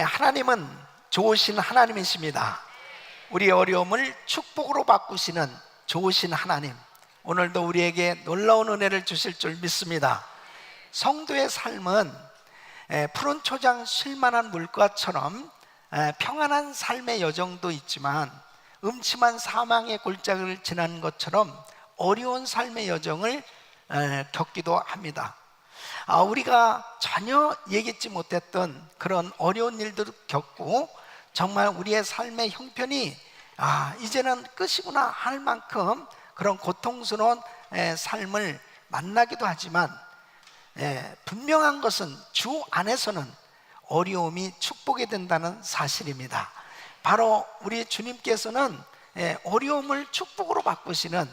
하나님은 좋으신 하나님이십니다. 우리의 어려움을 축복으로 바꾸시는 좋으신 하나님, 오늘도 우리에게 놀라운 은혜를 주실 줄 믿습니다. 성도의 삶은 푸른 초장 쉴만한 물가처럼 평안한 삶의 여정도 있지만 음침한 사망의 골짜기를 지난 것처럼 어려운 삶의 여정을 겪기도 합니다. 우리가 전혀 예기치 못했던 그런 어려운 일들을 겪고 정말 우리의 삶의 형편이 이제는 끝이구나 할 만큼 그런 고통스러운 삶을 만나기도 하지만 분명한 것은 주 안에서는 어려움이 축복이 된다는 사실입니다. 바로 우리 주님께서는 어려움을 축복으로 바꾸시는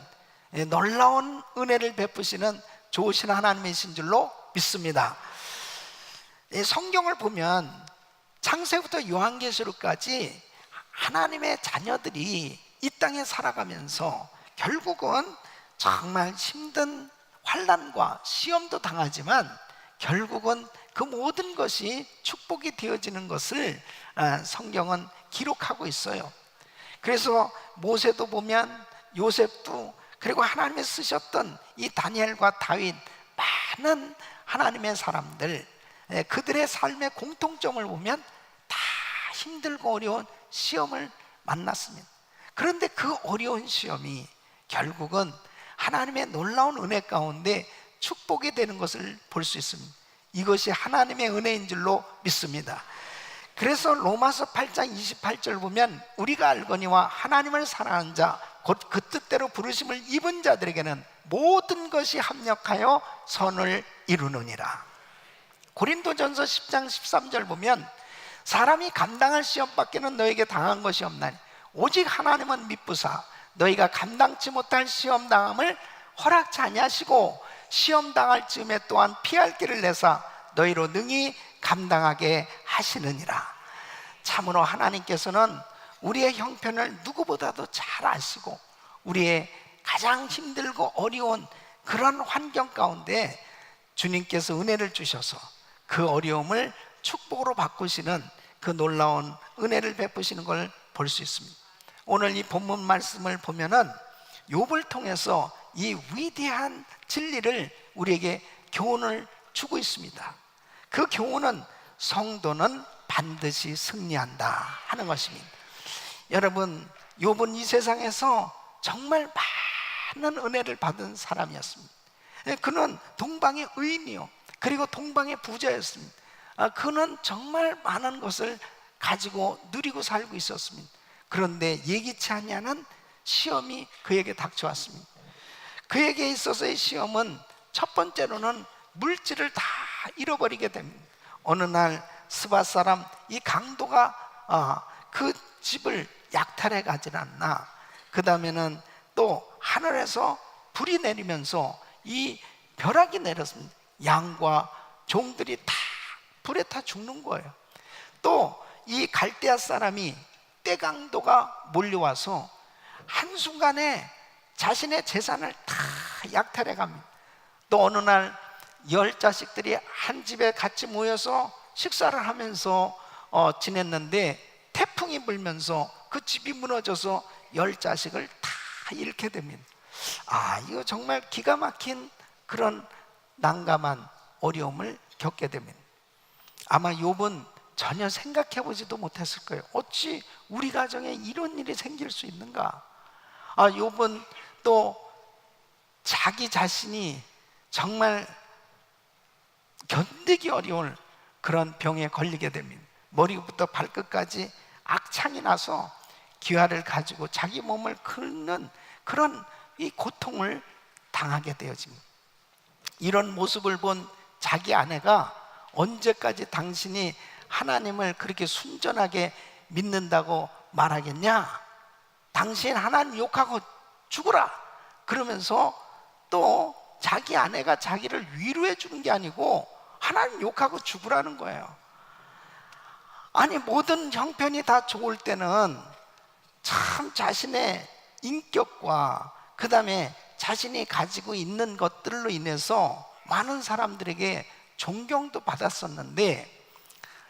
놀라운 은혜를 베푸시는 좋으신 하나님이신 줄로 믿습니다. 성경을 보면 창세부터 요한계시록까지 하나님의 자녀들이 이 땅에 살아가면서 결국은 정말 힘든 환난과 시험도 당하지만 결국은 그 모든 것이 축복이 되어지는 것을 성경은 기록하고 있어요. 그래서 모세도 보면 요셉도, 그리고 하나님이 쓰셨던 이 다니엘과 다윗, 많은 하나님의 사람들, 그들의 삶의 공통점을 보면 다 힘들고 어려운 시험을 만났습니다. 그런데 그 어려운 시험이 결국은 하나님의 놀라운 은혜 가운데 축복이 되는 것을 볼 수 있습니다. 이것이 하나님의 은혜인 줄로 믿습니다. 그래서 로마서 8장 28절 보면 우리가 알거니와 하나님을 사랑하는 자 곧 그 뜻대로 부르심을 입은 자들에게는 모든 것이 합력하여 선을 이루느니라. 고린도전서 10장 13절 보면 사람이 감당할 시험밖에는 너에게 당한 것이 없나니 오직 하나님은 미쁘사 너희가 감당치 못할 시험 당함을 허락치 아니하시고 시험 당할 즈음에 또한 피할 길을 내사 너희로 능히 감당하게 하시느니라. 참으로 하나님께서는 우리의 형편을 누구보다도 잘 아시고 우리의 가장 힘들고 어려운 그런 환경 가운데 주님께서 은혜를 주셔서 그 어려움을 축복으로 바꾸시는 그 놀라운 은혜를 베푸시는 걸 볼 수 있습니다. 오늘 이 본문 말씀을 보면은 욥을 통해서 이 위대한 진리를 우리에게 교훈을 주고 있습니다. 그 교훈은 성도는 반드시 승리한다 하는 것입니다. 여러분, 욥은 이 세상에서 정말 많은 은혜를 받은 사람이었습니다. 그는 동방의 의인이요, 그리고 동방의 부자였습니다. 그는 정말 많은 것을 가지고 누리고 살고 있었습니다. 그런데 예기치 아니하는 시험이 그에게 닥쳐왔습니다. 그에게 있어서의 시험은 첫 번째로는 물질을 다 잃어버리게 됩니다. 어느 날 스밧 사람 이 강도가 그 집을 약탈해 가지 않나. 그 다음에는 또 하늘에서 불이 내리면서 이 벼락이 내렸습니다. 양과 종들이 다 불에 타 죽는 거예요. 또 이 갈대아 사람이 떼강도가 몰려와서 한순간에 자신의 재산을 다 약탈해 갑니다. 또 어느 날 10자식들이 한 집에 같이 모여서 식사를 하면서 지냈는데 태풍이 불면서 그 집이 무너져서 10자식을 다 잃게 됩니다. 이거 정말 기가 막힌 그런 난감한 어려움을 겪게 됩니다. 아마 욥은 전혀 생각해 보지도 못했을 거예요. 어찌 우리 가정에 이런 일이 생길 수 있는가? 욥은 또 자기 자신이 정말 견디기 어려운 그런 병에 걸리게 됩니다. 머리부터 발끝까지 악창이 나서 기화를 가지고 자기 몸을 긁는 그런 이 고통을 당하게 되어집니다. 이런 모습을 본 자기 아내가 언제까지 당신이 하나님을 그렇게 순전하게 믿는다고 말하겠냐? 당신 하나님 욕하고 죽어라! 그러면서 또 자기 아내가 자기를 위로해 주는 게 아니고 하나님 욕하고 죽으라는 거예요. 아니, 모든 형편이 다 좋을 때는 참 자신의 인격과 그 다음에 자신이 가지고 있는 것들로 인해서 많은 사람들에게 존경도 받았었는데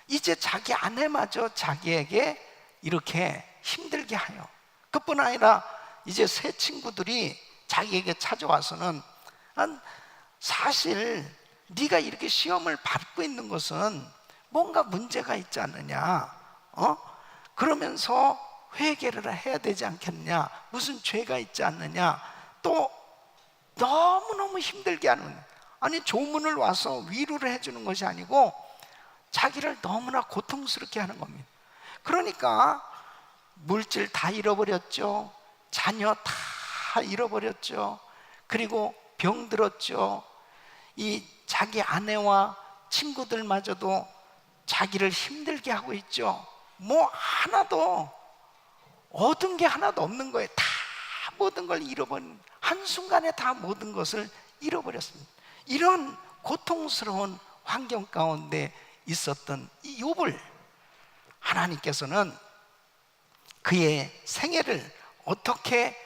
이제 자기 아내마저 자기에게 이렇게 힘들게 하여, 그뿐 아니라 이제 새 친구들이 자기에게 찾아와서는 사실 네가 이렇게 시험을 받고 있는 것은 뭔가 문제가 있지 않느냐, 그러면서 회개를 해야 되지 않겠느냐, 무슨 죄가 있지 않느냐, 또 너무너무 힘들게 하는, 아니 조문을 와서 위로를 해주는 것이 아니고 자기를 너무나 고통스럽게 하는 겁니다. 그러니까 물질 다 잃어버렸죠, 자녀 다 잃어버렸죠, 그리고 병들었죠. 이 자기 아내와 친구들마저도 자기를 힘들게 하고 있죠. 뭐 하나도 얻은 게 하나도 없는 거예요. 다 모든 걸 잃어버린, 한순간에 다 모든 것을 잃어버렸습니다. 이런 고통스러운 환경 가운데 있었던 이 욥을 하나님께서는 그의 생애를 어떻게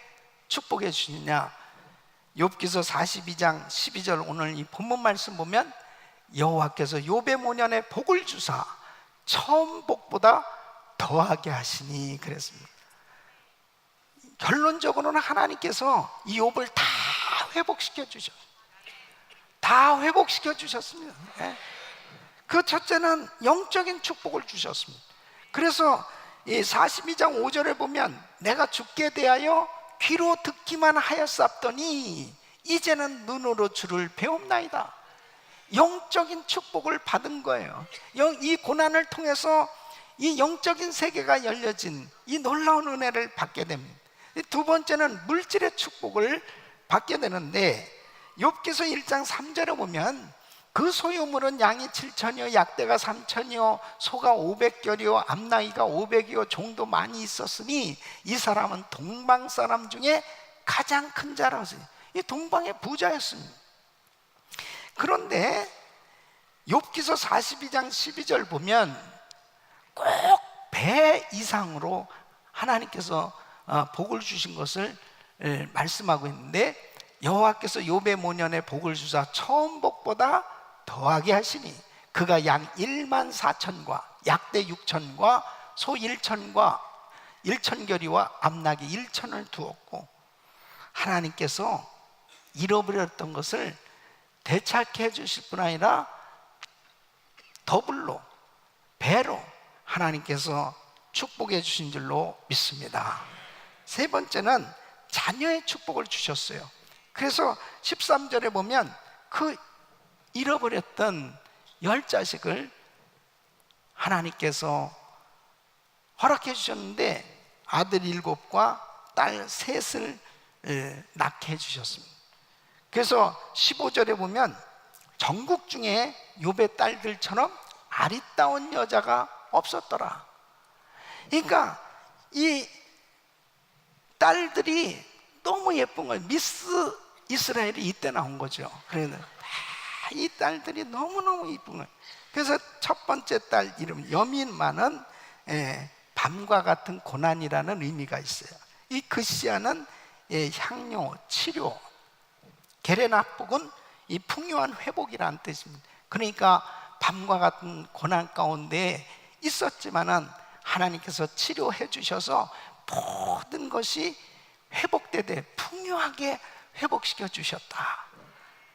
축복해 주시느냐. 욥기서 42장 12절, 오늘 이 본문 말씀 보면 여호와께서 욥의 모년에 복을 주사 처음 복보다 더하게 하시니 그랬습니다. 결론적으로는 하나님께서 이 욥을 다 회복시켜 주셨어요. 다 회복시켜 주셨습니다. 그 첫째는 영적인 축복을 주셨습니다. 그래서 이 42장 5절에 보면 내가 주께 대하여 귀로 듣기만 하였사옵더니 이제는 눈으로 주를 배웁나이다. 영적인 축복을 받은 거예요. 이 고난을 통해서 이 영적인 세계가 열려진 이 놀라운 은혜를 받게 됩니다. 두 번째는 물질의 축복을 받게 되는데, 욥기서 1장 3절에 보면 그 소유물은 양이 7천이요 약대가 3천이요 소가 500결이요 암나이가 500이요 종도 많이 있었으니 이 사람은 동방 사람 중에 가장 큰 자라서 이 동방의 부자였습니다. 그런데 욥기서 42장 12절 보면 꼭 배 이상으로 하나님께서 복을 주신 것을 말씀하고 있는데, 여호와께서 욥의 모년에 복을 주사 처음 복보다 더하게 하시니 그가 양 1만 4천과 약대 6천과 소 1천과 1천결이와 암나귀 1천을 두었고, 하나님께서 잃어버렸던 것을 되찾게 해주실 뿐 아니라 더블로 배로 하나님께서 축복해 주신 줄로 믿습니다. 세 번째는 자녀의 축복을 주셨어요. 그래서 13절에 보면 그 잃어버렸던 10자식을 하나님께서 허락해 주셨는데 아들 7과 딸 3을 낳게 해 주셨습니다. 그래서 15절에 보면 전국 중에 욥의 딸들처럼 아리따운 여자가 없었더라. 그러니까 이 딸들이 너무 예쁜 거예요. 미스 이스라엘이 이때 나온 거죠. 그래서 이 딸들이 너무너무 예쁜 거예요. 그래서 첫 번째 딸 이름 여민만은 밤과 같은 고난이라는 의미가 있어요. 이 그시아는 향료, 치료, 게레나복은 이 풍요한 회복이라는 뜻입니다. 그러니까 밤과 같은 고난 가운데 있었지만은 하나님께서 치료해 주셔서 모든 것이 회복되되 풍요하게 회복시켜 주셨다.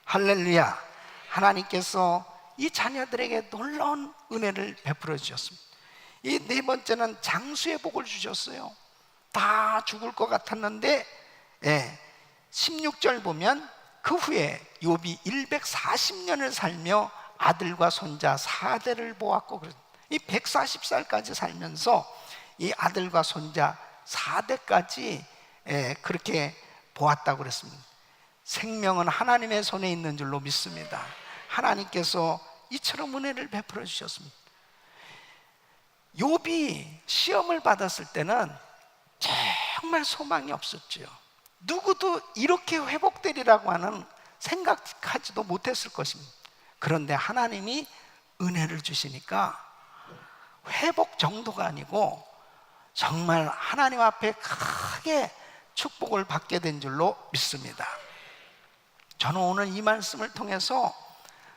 할렐루야. 하나님께서 이 자녀들에게 놀라운 은혜를 베풀어 주셨습니다. 이 네 번째는 장수의 복을 주셨어요. 다 죽을 것 같았는데 16절 보면 그 후에 욥이 140년을 살며 아들과 손자 4대를 보았고, 이 140살까지 살면서 이 아들과 손자 4대까지 그렇게 보았다고 그랬습니다. 생명은 하나님의 손에 있는 줄로 믿습니다. 하나님께서 이처럼 은혜를 베풀어 주셨습니다. 욥이 시험을 받았을 때는 정말 소망이 없었죠. 누구도 이렇게 회복되리라고 하는 생각하지도 못했을 것입니다. 그런데 하나님이 은혜를 주시니까 회복 정도가 아니고 정말 하나님 앞에 크게 축복을 받게 된 줄로 믿습니다. 저는 오늘 이 말씀을 통해서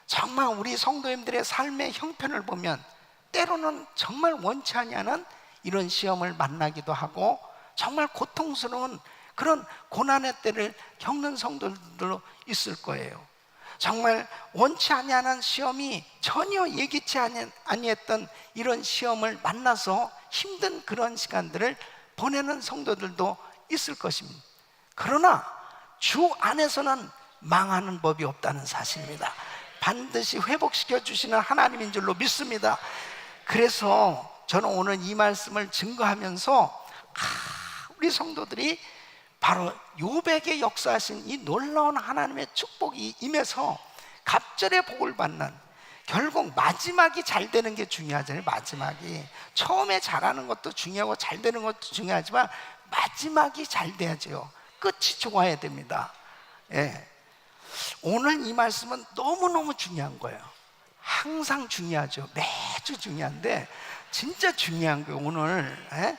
정말 우리 성도님들의 삶의 형편을 보면 때로는 정말 원치 아니하는 이런 시험을 만나기도 하고 정말 고통스러운 그런 고난의 때를 겪는 성도들도 있을 거예요. 정말 원치 아니하는 시험이 전혀 예기치 아니했던 이런 시험을 만나서 힘든 그런 시간들을 보내는 성도들도 있을 것입니다. 그러나 주 안에서는 망하는 법이 없다는 사실입니다. 반드시 회복시켜 주시는 하나님인 줄로 믿습니다. 그래서 저는 오늘 이 말씀을 증거하면서 우리 성도들이 바로 욥에게 역사하신 이 놀라운 하나님의 축복이 임해서 갑절의 복을 받는, 결국 마지막이 잘 되는 게 중요하잖아요. 마지막이 처음에 잘하는 것도 중요하고 잘 되는 것도 중요하지만 마지막이 잘 돼야죠. 끝이 좋아야 됩니다. 예. 오늘 이 말씀은 너무너무 중요한 거예요. 항상 중요하죠. 매주 중요한데 진짜 중요한 거예요 오늘. 예?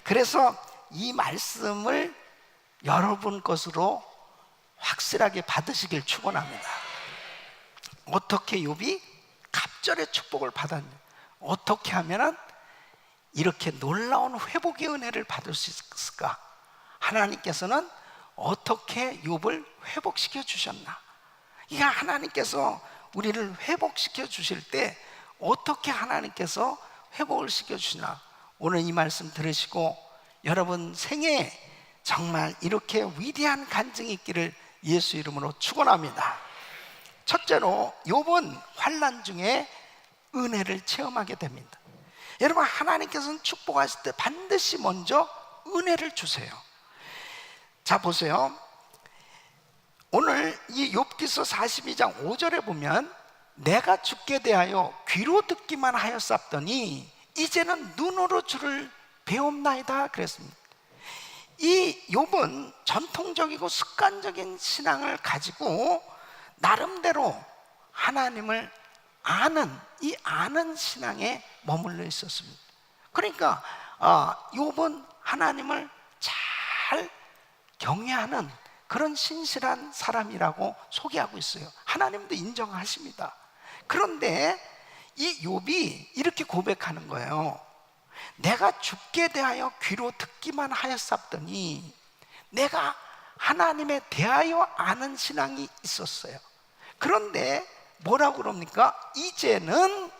그래서 이 말씀을 여러분 것으로 확실하게 받으시길 축원합니다. 어떻게 욥이 갑절의 축복을 받았냐? 어떻게 하면은 이렇게 놀라운 회복의 은혜를 받을 수 있을까? 하나님께서는 어떻게 욥을 회복시켜 주셨나? 이게 하나님께서 우리를 회복시켜 주실 때 어떻게 하나님께서 회복을 시켜 주시나? 오늘 이 말씀 들으시고 여러분 생애에 정말 이렇게 위대한 간증이 있기를 예수 이름으로 축원합니다. 첫째로 욥은 환난 중에 은혜를 체험하게 됩니다. 여러분 하나님께서는 축복하실 때 반드시 먼저 은혜를 주세요. 자 보세요. 오늘 이 욥기서 42장 5절에 보면 내가 주께 대하여 귀로 듣기만 하였사더니 이제는 눈으로 주를 배움나이다 그랬습니다. 이 욥은 전통적이고 습관적인 신앙을 가지고 나름대로 하나님을 아는 이 아는 신앙에 머물러 있었습니다. 그러니까 욥은 하나님을 잘 경외하는 그런 신실한 사람이라고 소개하고 있어요. 하나님도 인정하십니다. 그런데 이 욥이 이렇게 고백하는 거예요. 내가 주께 대하여 귀로 듣기만 하였사더니 내가 하나님에 대하여 아는 신앙이 있었어요. 그런데 뭐라고 그럽니까? 이제는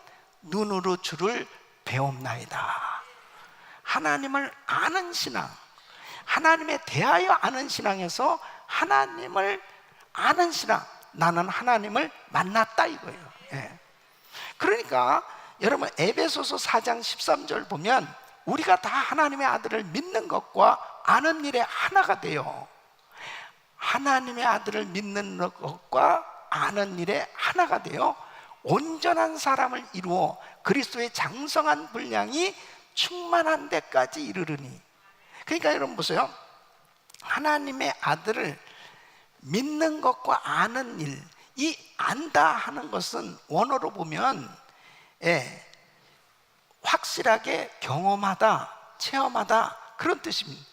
눈으로 주를 배움나이다. 하나님을 아는 신앙, 하나님에 대하여 아는 신앙에서 하나님을 아는 신앙, 나는 하나님을 만났다 이거예요. 예. 그러니까 여러분 에베소서 4장 13절 보면 우리가 다 하나님의 아들을 믿는 것과 아는 일에 하나가 돼요. 하나님의 아들을 믿는 것과 아는 일에 하나가 돼요. 온전한 사람을 이루어 그리스도의 장성한 분량이 충만한 데까지 이르르니. 그러니까 여러분 보세요. 하나님의 아들을 믿는 것과 아는 일, 이 안다 하는 것은 원어로 보면 확실하게 경험하다, 체험하다 그런 뜻입니다.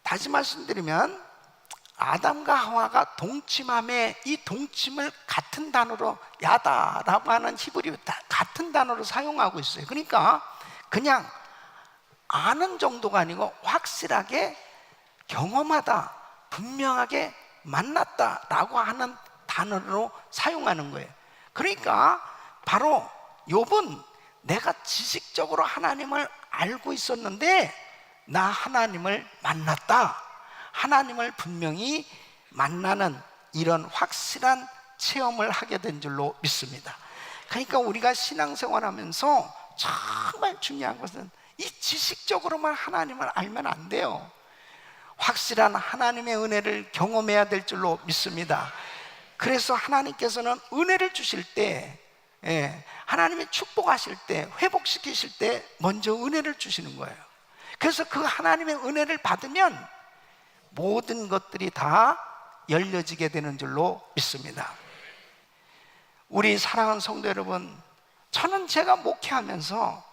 다시 말씀드리면 아담과 하와가 동침함에 이 동침을 같은 단어로 야다라고 하는 히브리 같은 단어로 사용하고 있어요. 그러니까 그냥 아는 정도가 아니고 확실하게 경험하다, 분명하게 만났다라고 하는 단어로 사용하는 거예요. 그러니까 바로 욥은 내가 지식적으로 하나님을 알고 있었는데 나 하나님을 만났다, 하나님을 분명히 만나는 이런 확실한 체험을 하게 된 줄로 믿습니다. 그러니까 우리가 신앙생활하면서 정말 중요한 것은 이 지식적으로만 하나님을 알면 안 돼요. 확실한 하나님의 은혜를 경험해야 될 줄로 믿습니다. 그래서 하나님께서는 은혜를 주실 때, 하나님이 축복하실 때, 회복시키실 때 먼저 은혜를 주시는 거예요. 그래서 그 하나님의 은혜를 받으면 모든 것들이 다 열려지게 되는 줄로 믿습니다. 우리 사랑하는 성도 여러분, 저는 제가 목회하면서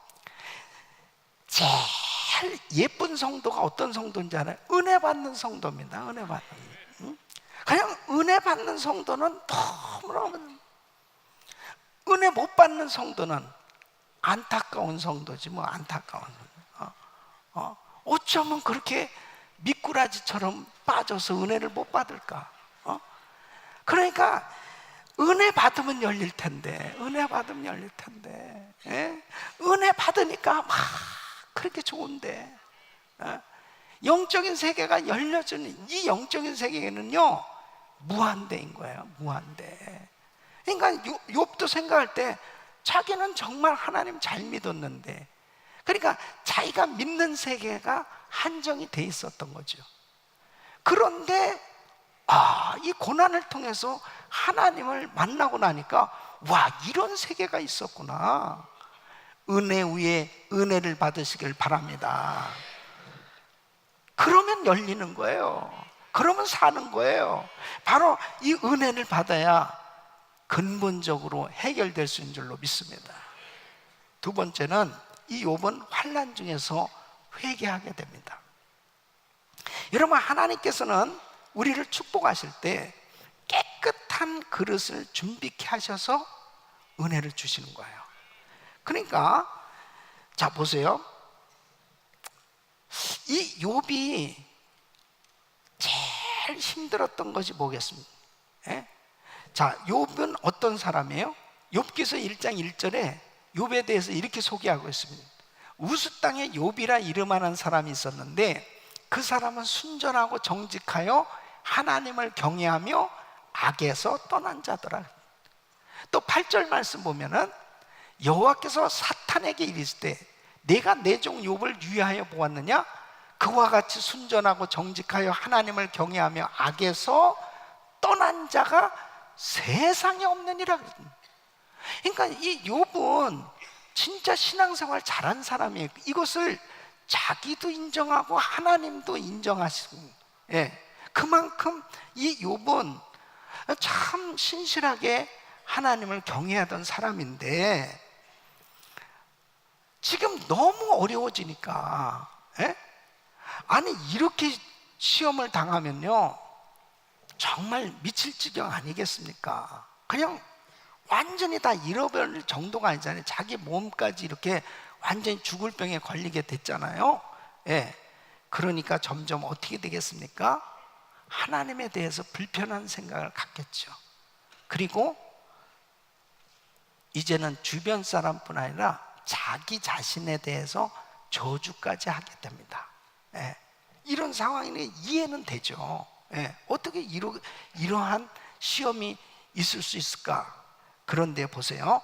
제일 예쁜 성도가 어떤 성도인지 알아요? 은혜 받는 성도입니다. 은혜 받는. 그냥 은혜 받는 성도는 너무너무, 은혜 못 받는 성도는 안타까운 성도지 뭐. 안타까운 성도. 어쩌면 그렇게 미꾸라지처럼 빠져서 은혜를 못 받을까? 그러니까 은혜 받으면 열릴 텐데, 은혜 받으면 열릴 텐데, 예? 은혜 받으니까 막 그렇게 좋은데, 영적인 세계가 열려주는 이 영적인 세계는요 무한대인 거예요. 무한대. 그러니까 욥도 생각할 때 자기는 정말 하나님 잘 믿었는데, 그러니까 자기가 믿는 세계가 한정이 돼 있었던 거죠. 그런데 이 고난을 통해서 하나님을 만나고 나니까 와, 이런 세계가 있었구나. 은혜 위에 은혜를 받으시길 바랍니다. 그러면 열리는 거예요. 그러면 사는 거예요. 바로 이 은혜를 받아야 근본적으로 해결될 수 있는 줄로 믿습니다. 두 번째는 이 욥은 환난 중에서 회개하게 됩니다. 여러분, 하나님께서는 우리를 축복하실 때 깨끗한 그릇을 준비케 하셔서 은혜를 주시는 거예요. 그러니까 자 보세요. 이 욥이 제일 힘들었던 것이 뭐겠습니까? 예? 자, 욥은 어떤 사람이에요? 욥기서 1장 1절에 욥에 대해서 이렇게 소개하고 있습니다. 우스 땅에 욥이라 이름하는 사람이 있었는데 그 사람은 순전하고 정직하여 하나님을 경외하며 악에서 떠난 자더라. 또 8절 말씀 보면은 여호와께서 사탄에게 이르실 때 내가 내 종 욥을 유의하여 보았느냐? 그와 같이 순전하고 정직하여 하나님을 경외하며 악에서 떠난 자가 세상에 없느니라. 그러니까 이 욥은 진짜 신앙생활 잘한 사람이에요. 이것을 자기도 인정하고 하나님도 인정하시고, 예. 그만큼 이 욥은 참 신실하게 하나님을 경외하던 사람인데 지금 너무 어려워지니까, 예? 아니 이렇게 시험을 당하면요 정말 미칠 지경 아니겠습니까? 그냥 완전히 다 잃어버릴 정도가 아니잖아요. 자기 몸까지 이렇게 완전히 죽을 병에 걸리게 됐잖아요. 예. 그러니까 점점 어떻게 되겠습니까? 하나님에 대해서 불편한 생각을 갖겠죠. 그리고 이제는 주변 사람뿐 아니라 자기 자신에 대해서 저주까지 하게 됩니다. 예. 이런 상황이 이해는 되죠. 예. 어떻게 이러한 시험이 있을 수 있을까? 그런데 보세요,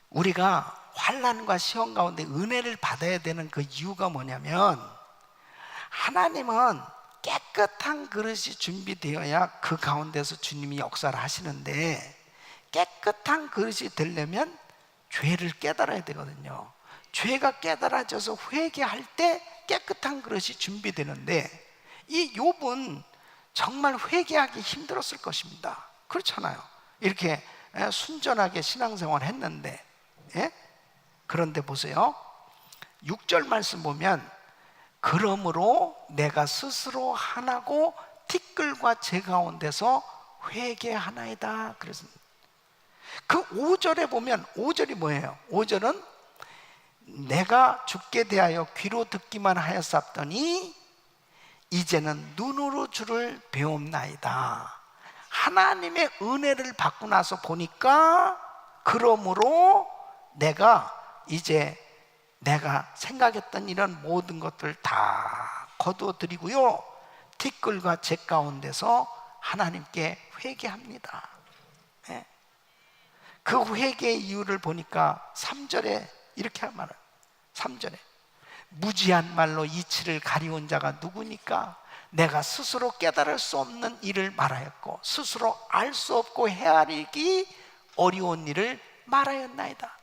우리가 환난과 시험 가운데 은혜를 받아야 되는 그 이유가 뭐냐면 하나님은 깨끗한 그릇이 준비되어야 그 가운데서 주님이 역사를 하시는데 깨끗한 그릇이 되려면 죄를 깨달아야 되거든요. 죄가 깨달아져서 회개할 때 깨끗한 그릇이 준비되는데 이 욥은 정말 회개하기 힘들었을 것입니다. 그렇잖아요. 이렇게 순전하게 신앙생활을 했는데, 예? 그런데 보세요, 6절 말씀 보면 그러므로 내가 스스로 하나고 티끌과 재 가운데서 회개하나이다 그랬습니다. 그 5절에 보면 5절이 뭐예요? 5절은 내가 주께 대하여 귀로 듣기만 하였사더니 이제는 눈으로 주를 배움나이다. 하나님의 은혜를 받고 나서 보니까 그러므로 내가 이제 내가 생각했던 이런 모든 것들 다 거두어드리고요 티끌과 재 가운데서 하나님께 회개합니다. 네. 그 회개의 이유를 보니까 3절에 이렇게 말해요. 3절에 무지한 말로 이치를 가리운 자가 누구니까 내가 스스로 깨달을 수 없는 일을 말하였고 스스로 알 수 없고 헤아리기 어려운 일을 말하였나이다.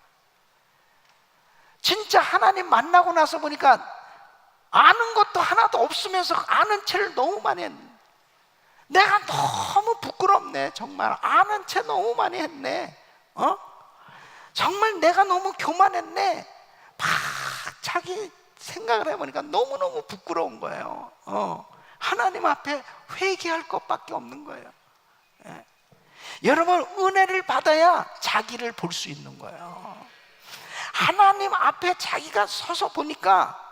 진짜 하나님 만나고 나서 보니까 아는 것도 하나도 없으면서 아는 채를 너무 많이 했네. 내가 너무 부끄럽네. 정말 아는 채 너무 많이 했네. 정말 내가 너무 교만했네. 막 자기 생각을 해보니까 너무너무 부끄러운 거예요. 하나님 앞에 회개할 것밖에 없는 거예요. 예. 여러분, 은혜를 받아야 자기를 볼 수 있는 거예요. 하나님 앞에 자기가 서서 보니까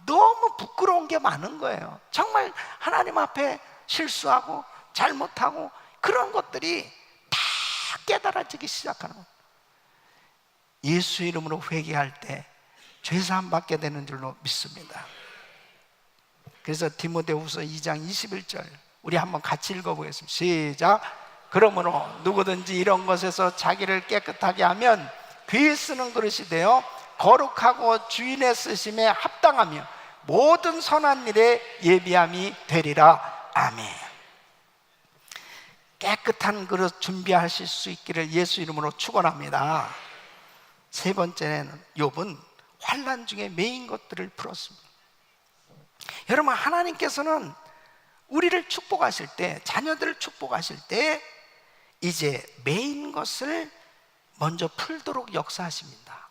너무 부끄러운 게 많은 거예요. 정말 하나님 앞에 실수하고 잘못하고 그런 것들이 다 깨달아지기 시작하는 거예요. 예수 이름으로 회개할 때 죄사함 받게 되는 줄로 믿습니다. 그래서 디모데후서 2장 21절 우리 한번 같이 읽어보겠습니다. 시작. 그러므로 누구든지 이런 것에서 자기를 깨끗하게 하면 귀 쓰는 그릇이 되어 거룩하고 주인의 쓰심에 합당하며 모든 선한 일에 예비함이 되리라. 아멘. 깨끗한 그릇 준비하실 수 있기를 예수 이름으로 축원합니다. 세 번째는 욥은 환난 중에 매인 것들을 풀었습니다. 여러분, 하나님께서는 우리를 축복하실 때, 자녀들을 축복하실 때 이제 매인 것을 먼저 풀도록 역사하십니다.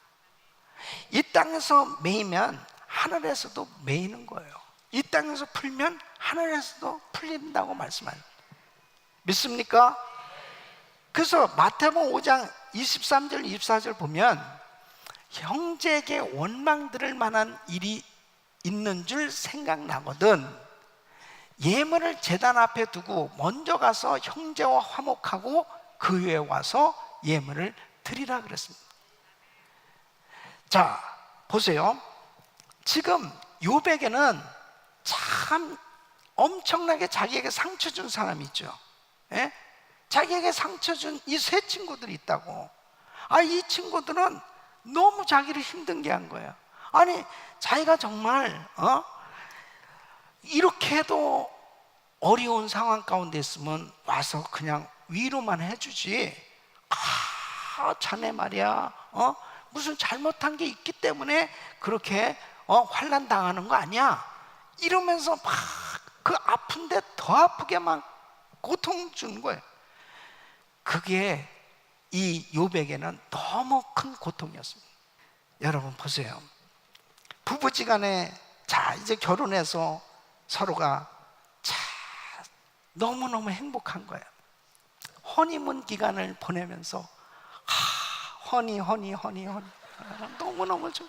이 땅에서 매이면 하늘에서도 매이는 거예요. 이 땅에서 풀면 하늘에서도 풀린다고 말씀합니다. 믿습니까? 그래서 마태복음 5장 23절 24절 보면 형제에게 원망 들을 만한 일이 있는 줄 생각나거든 예물을 제단 앞에 두고 먼저 가서 형제와 화목하고 그 후에 와서 예물을 드리라 그랬습니다. 자, 보세요. 지금 욥에게는 참 엄청나게 자기에게 상처 준 사람이 있죠. 예? 자기에게 상처 준 이 세 친구들이 있다고. 이 친구들은 너무 자기를 힘들게 한 거예요. 아니, 자기가 정말 이렇게 해도 어려운 상황 가운데 있으면 와서 그냥 위로만 해주지. 자네 말이야, 무슨 잘못한 게 있기 때문에 그렇게 환난 당하는 거 아니야? 이러면서 막 그 아픈데 더 아프게 막 고통 주는 거예요. 그게 이 욥에게는 너무 큰 고통이었습니다. 여러분 보세요. 부부지간에 자 이제 결혼해서 서로가 자 너무너무 행복한 거예요. 허니문 기간을 보내면서 허니 너무너무 좀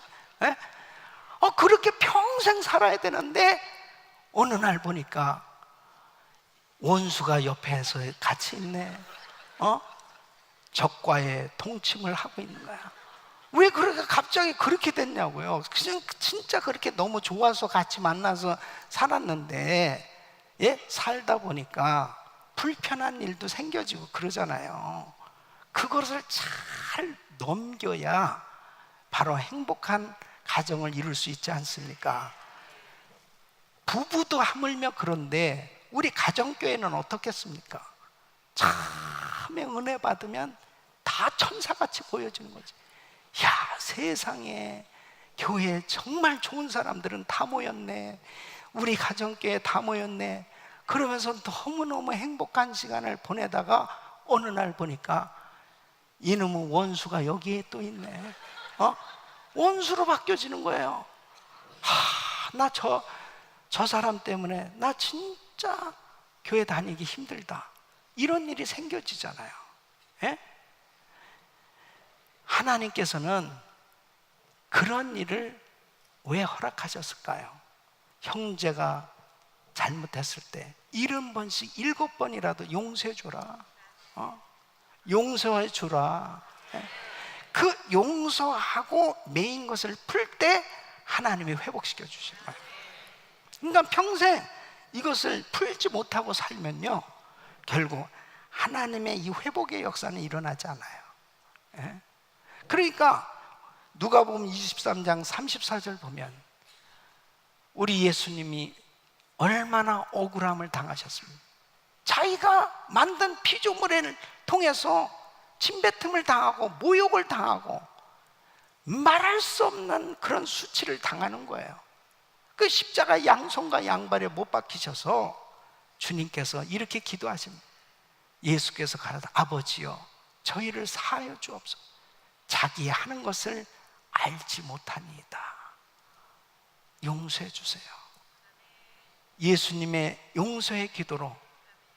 그렇게 평생 살아야 되는데 어느 날 보니까 원수가 옆에서 같이 있네. 적과의 동침을 하고 있는 거야. 왜 그렇게 갑자기 그렇게 됐냐고요. 그냥 진짜 그렇게 너무 좋아서 같이 만나서 살았는데 살다 보니까 불편한 일도 생겨지고 그러잖아요. 그것을 잘 넘겨야 바로 행복한 가정을 이룰 수 있지 않습니까? 부부도 하물며 그런데 우리 가정교회는 어떻겠습니까? 참에 은혜 받으면 다 천사같이 보여지는 거지. 야, 세상에 교회에 정말 좋은 사람들은 다 모였네. 우리 가정교회에 다 모였네. 그러면서 너무너무 행복한 시간을 보내다가 어느 날 보니까 이놈의 원수가 여기에 또 있네. 원수로 바뀌어지는 거예요. 나 저 사람 때문에 나 진짜 교회 다니기 힘들다. 이런 일이 생겨지잖아요. 예? 하나님께서는 그런 일을 왜 허락하셨을까요? 형제가 잘못했을 때 70번씩 7번이라도 용서해줘라. 용서해주라. 그 용서하고 매인 것을 풀 때 하나님이 회복시켜 주신 거예요. 그러니까 평생 이것을 풀지 못하고 살면요 결국 하나님의 이 회복의 역사는 일어나지 않아요. 그러니까 누가복음 23장 34절 보면 우리 예수님이 얼마나 억울함을 당하셨습니까? 자기가 만든 피조물을 통해서 침뱉음을 당하고 모욕을 당하고 말할 수 없는 그런 수치를 당하는 거예요. 그 십자가 양손과 양발에 못 박히셔서 주님께서 이렇게 기도하십니다. 예수께서 가라다 아버지여 저희를 사하여 주옵소서. 자기 하는 것을 알지 못하니이다. 용서해 주세요. 예수님의 용서의 기도로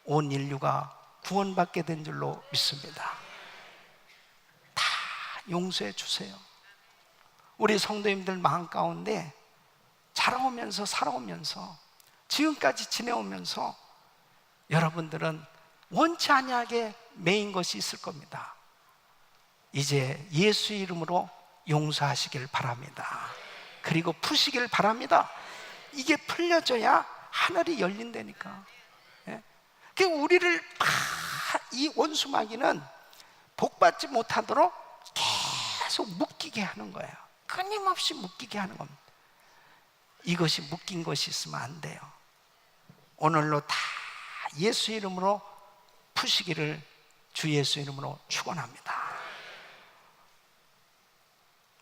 온 인류가 구원받게 된 줄로 믿습니다. 다 용서해 주세요. 우리 성도님들 마음 가운데 자라오면서 살아오면서 지금까지 지내오면서 여러분들은 원치 아니하게 매인 것이 있을 겁니다. 이제 예수 이름으로 용서하시길 바랍니다. 그리고 푸시길 바랍니다. 이게 풀려져야 하늘이 열린다니까. 예? 우리를 이 원수마귀는 복받지 못하도록 계속 묶이게 하는 거예요. 끊임없이 묶이게 하는 겁니다. 이것이 묶인 것이 있으면 안 돼요. 오늘로 다 예수 이름으로 푸시기를 주 예수 이름으로 축원합니다.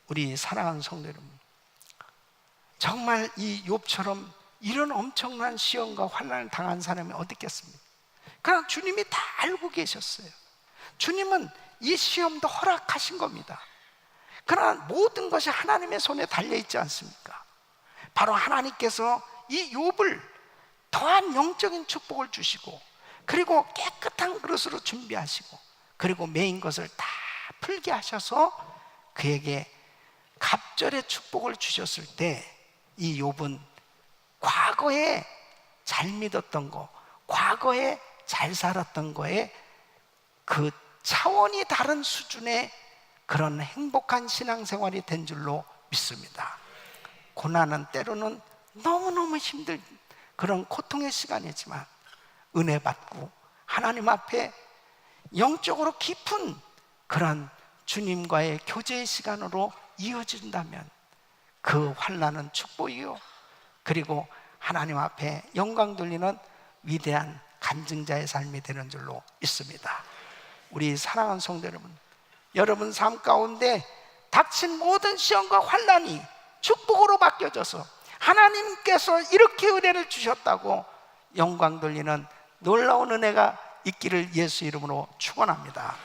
우리 사랑하는 성도 여러분, 정말 이 욥처럼 이런 엄청난 시험과 환난을 당한 사람이 어디 있겠습니까? 그러나 주님이 다 알고 계셨어요. 주님은 이 시험도 허락하신 겁니다. 그러나 모든 것이 하나님의 손에 달려있지 않습니까? 바로 하나님께서 이 욥을 더한 영적인 축복을 주시고, 그리고 깨끗한 그릇으로 준비하시고, 그리고 메인 것을 다 풀게 하셔서 그에게 갑절의 축복을 주셨을 때, 이 욥은 과거에 잘 믿었던 거, 과거에 잘 살았던 거에 그 차원이 다른 수준의 그런 행복한 신앙생활이 된 줄로 믿습니다. 고난은 때로는 너무너무 힘든 그런 고통의 시간이지만 은혜 받고 하나님 앞에 영적으로 깊은 그런 주님과의 교제의 시간으로 이어진다면 그 환난은 축복이요, 그리고 하나님 앞에 영광 돌리는 위대한 간증자의 삶이 되는 줄로 믿습니다. 우리 사랑하는 성도 여러분, 여러분 삶 가운데 닥친 모든 시험과 환난이 축복으로 바뀌어져서 하나님께서 이렇게 은혜를 주셨다고 영광 돌리는 놀라운 은혜가 있기를 예수 이름으로 축원합니다.